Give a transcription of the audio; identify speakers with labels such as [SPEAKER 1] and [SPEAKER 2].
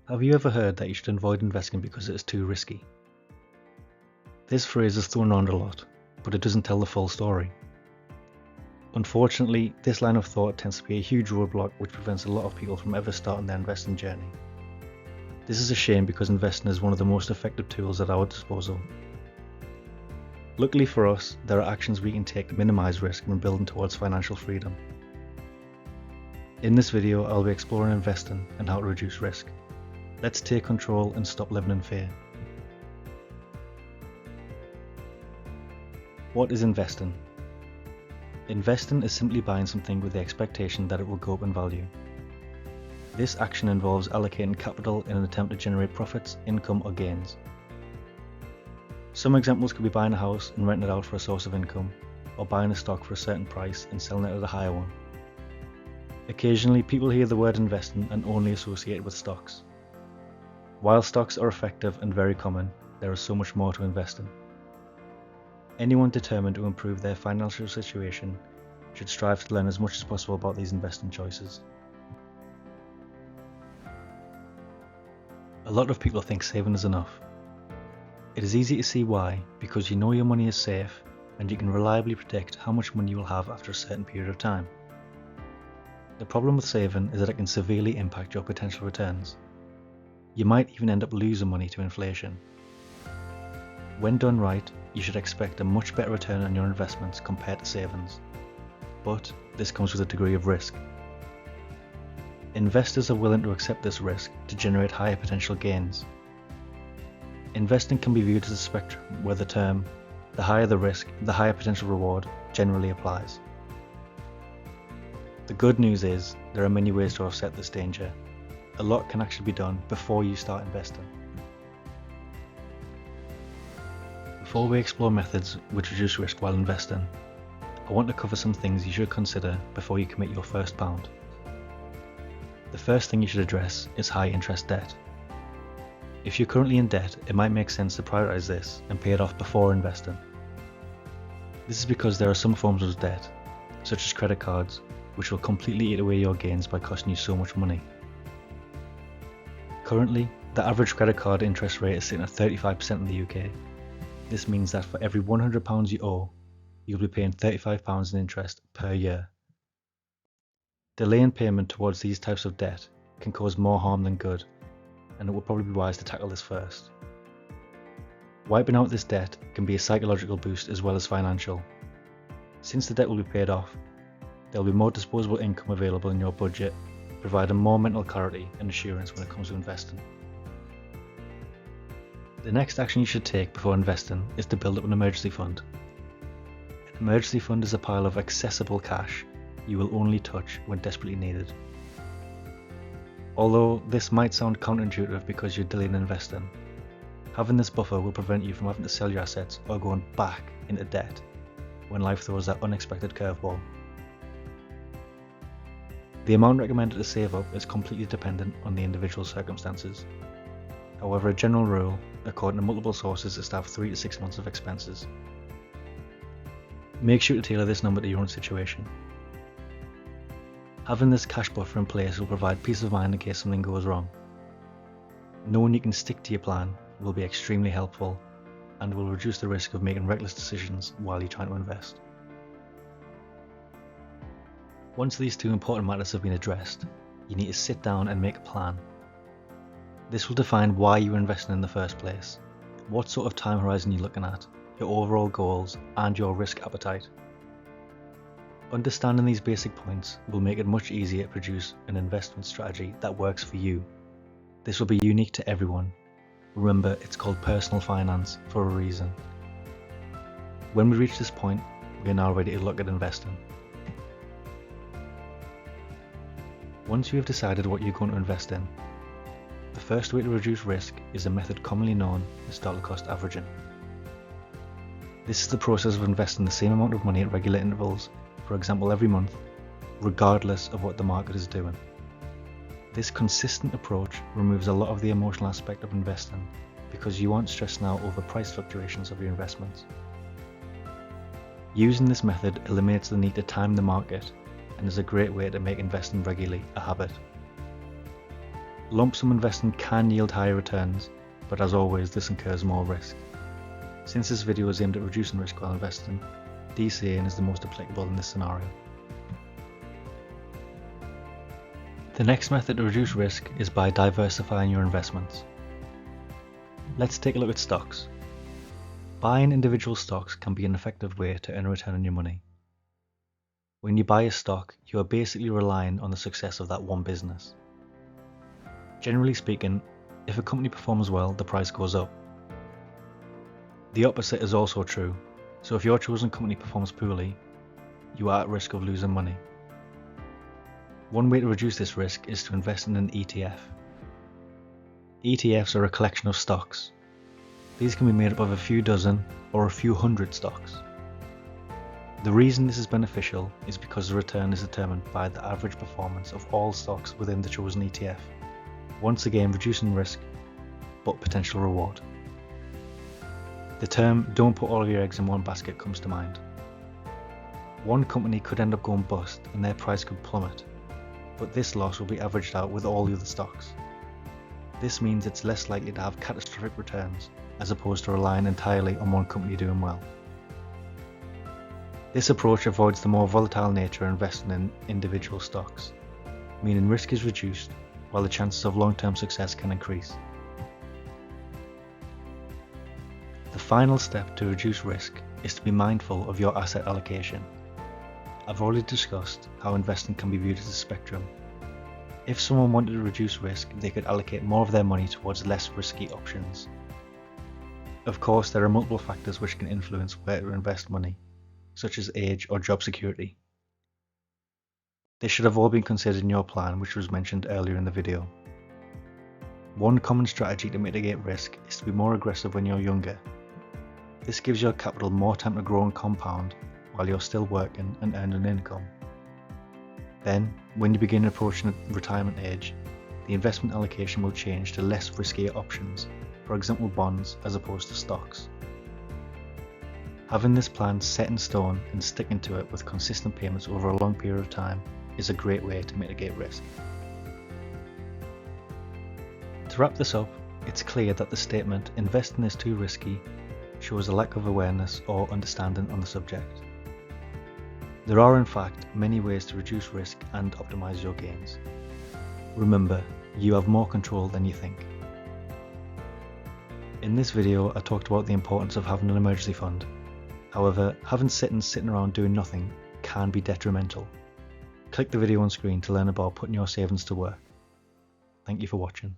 [SPEAKER 1] Have you ever heard that you should avoid investing because it is too risky? This phrase is thrown around a lot, but it doesn't tell the full story. Unfortunately, this line of thought tends to be a huge roadblock which prevents a lot of people from ever starting their investing journey. This is a shame because investing is one of the most effective tools at our disposal. Luckily for us, there are actions we can take to minimize risk when building towards financial freedom. In this video, I'll be exploring investing and how to reduce risk. Let's take control and stop living in fear. What is investing? Investing is simply buying something with the expectation that it will go up in value. This action involves allocating capital in an attempt to generate profits, income, or gains. Some examples could be buying a house and renting it out for a source of income, or buying a stock for a certain price and selling it at a higher one. Occasionally, people hear the word investing and only associate it with stocks. While stocks are effective and very common, there is so much more to invest in. Anyone determined to improve their financial situation should strive to learn as much as possible about these investing choices. A lot of people think saving is enough. It is easy to see why, because you know your money is safe and you can reliably predict how much money you will have after a certain period of time. The problem with saving is that it can severely impact your potential returns. You might even end up losing money to inflation. When done right, you should expect a much better return on your investments compared to savings. But this comes with a degree of risk. Investors are willing to accept this risk to generate higher potential gains. Investing can be viewed as a spectrum where the term, the higher the risk, the higher potential reward, generally applies. The good news is, there are many ways to offset this danger. A lot can actually be done before you start investing. Before we explore methods which reduce risk while investing, I want to cover some things you should consider before you commit your first pound. The first thing you should address is high interest debt. If you're currently in debt, it might make sense to prioritize this and pay it off before investing. This is because there are some forms of debt, such as credit cards, which will completely eat away your gains by costing you so much money. Currently, the average credit card interest rate is sitting at 35% in the UK. This means that for every £100 you owe, you'll be paying £35 in interest per year. Delaying payment towards these types of debt can cause more harm than good, and it would probably be wise to tackle this first. Wiping out this debt can be a psychological boost as well as financial. Since the debt will be paid off, there will be more disposable income available in your budget, providing more mental clarity and assurance when it comes to investing. The next action you should take before investing is to build up an emergency fund. An emergency fund is a pile of accessible cash you will only touch when desperately needed. Although this might sound counterintuitive because you're delaying investing, having this buffer will prevent you from having to sell your assets or going back into debt when life throws that unexpected curveball. The amount recommended to save up is completely dependent on the individual circumstances. However, a general rule, according to multiple sources, is to have 3 to 6 months of expenses. Make sure to tailor this number to your own situation. Having this cash buffer in place will provide peace of mind in case something goes wrong. Knowing you can stick to your plan will be extremely helpful and will reduce the risk of making reckless decisions while you're trying to invest. Once these two important matters have been addressed, you need to sit down and make a plan. This will define why you are investing in the first place, what sort of time horizon you're looking at, your overall goals, and your risk appetite. Understanding these basic points will make it much easier to produce an investment strategy that works for you. This will be unique to everyone. Remember, it's called personal finance for a reason. When we reach this point, we are now ready to look at investing. Once you have decided what you're going to invest in, the first way to reduce risk is a method commonly known as dollar cost averaging. This is the process of investing the same amount of money at regular intervals, for example every month, regardless of what the market is doing. This consistent approach removes a lot of the emotional aspect of investing because you aren't stressed now over price fluctuations of your investments. Using this method eliminates the need to time the market and is a great way to make investing regularly a habit. Lump sum investing can yield higher returns, but as always this incurs more risk. Since this video is aimed at reducing risk while investing, DCAing is the most applicable in this scenario. The next method to reduce risk is by diversifying your investments. Let's take a look at stocks. Buying individual stocks can be an effective way to earn a return on your money. When you buy a stock, you are basically relying on the success of that one business. Generally speaking, if a company performs well, the price goes up. The opposite is also true, so if your chosen company performs poorly, you are at risk of losing money. One way to reduce this risk is to invest in an ETF. ETFs are a collection of stocks. These can be made up of a few dozen or a few hundred stocks. The reason this is beneficial is because the return is determined by the average performance of all stocks within the chosen ETF, once again reducing risk but potential reward. The term "don't put all of your eggs in one basket" comes to mind. One company could end up going bust and their price could plummet, but this loss will be averaged out with all the other stocks. This means it's less likely to have catastrophic returns as opposed to relying entirely on one company doing well. This approach avoids the more volatile nature of investing in individual stocks, meaning risk is reduced while the chances of long-term success can increase. The final step to reduce risk is to be mindful of your asset allocation. I've already discussed how investing can be viewed as a spectrum. If someone wanted to reduce risk, they could allocate more of their money towards less risky options. Of course, there are multiple factors which can influence where to invest money, such as age or job security. This should have all been considered in your plan, which was mentioned earlier in the video. One common strategy to mitigate risk is to be more aggressive when you're younger. This gives your capital more time to grow and compound while you're still working and earning an income. Then, when you begin approaching retirement age, the investment allocation will change to less riskier options, for example bonds as opposed to stocks. Having this plan set in stone and sticking to it with consistent payments over a long period of time is a great way to mitigate risk. To wrap this up, it's clear that the statement "investing is too risky" shows a lack of awareness or understanding on the subject. There are in fact many ways to reduce risk and optimize your gains. Remember, you have more control than you think. In this video, I talked about the importance of having an emergency fund. However, having sitting around doing nothing can be detrimental. Click the video on screen to learn about putting your savings to work. Thank you for watching.